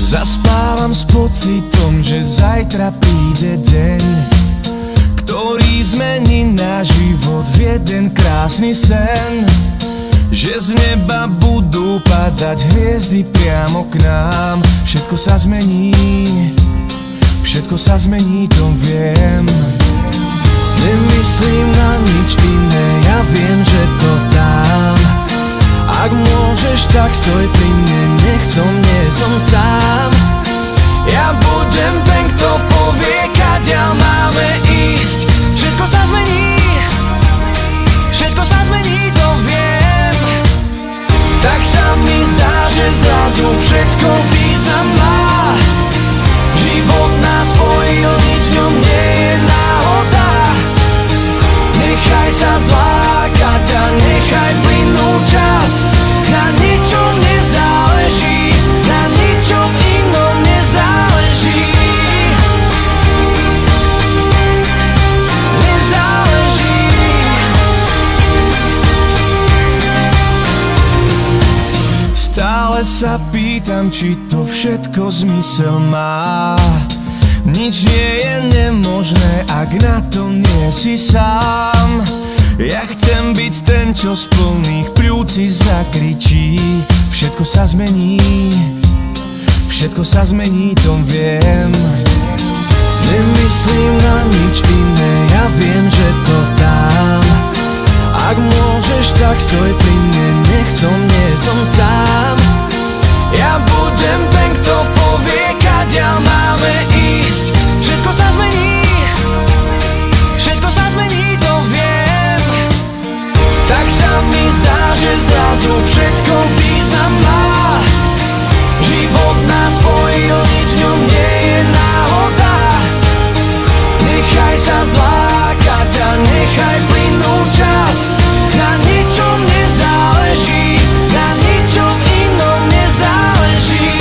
Zaspávam s pocitom, že zajtra príde deň, ktorý zmení náš život v jeden krásny sen. Že z neba budú padať hviezdy priamo k nám. Všetko sa zmení, to viem. Nemyslím na nič iné, ja viem, že to dám. Ak môžeš, tak stoj pri mne, nech v tom nie som sám. Ja budem ten, kto povie, kadiaľ máme ísť. Všetko sa zmení, to viem. Tak sa mi zdá, že zrazu všetko význam má. Život nás spojil, nič v ňom nie je náhoda. Nechaj sa zlákať a nechaj plynúť čas. Na ničom nezáleží, na ničom inom nezáleží. Stále sa pýtam, či to všetko zmysel má. Nič nie je nemožné, ak na to nie si sám. Ja chcem byť ten, čo z plných pľúci zakričí. Všetko sa zmení, to viem. Nemyslím na nič iné, ja viem, že to dám. Ak môžeš, tak stoj pri mne, nech v tom nie som sám. Ja budem ten, kto povie, kadiaľ máme ísť. Všetko sa zmení, to viem. Tak sa mi zdá, že zrazu všetko význam má. Život nás spojil, nič v ňom nie je náhoda. Nechaj sa zlákať a nechaj plynúť čas. Na ničom nezáleží, na ničom inom nezáleží.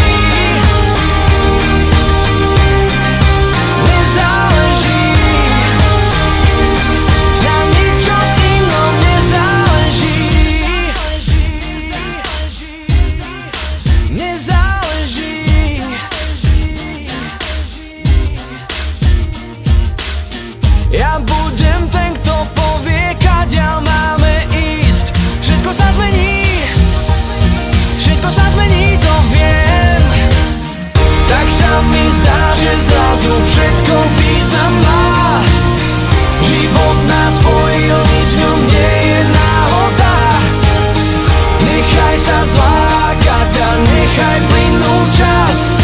Na ničom inom nezáleží. Ja budem ten, kto povie, kadiaľ máme ísť. Všetko sa zmení, to viem. Tak sa mi zdá, že zrazu všetko význam má. Život nás spojil, nič v ňom nie je náhoda. Nechaj sa zlákať a nechaj plynúť čas.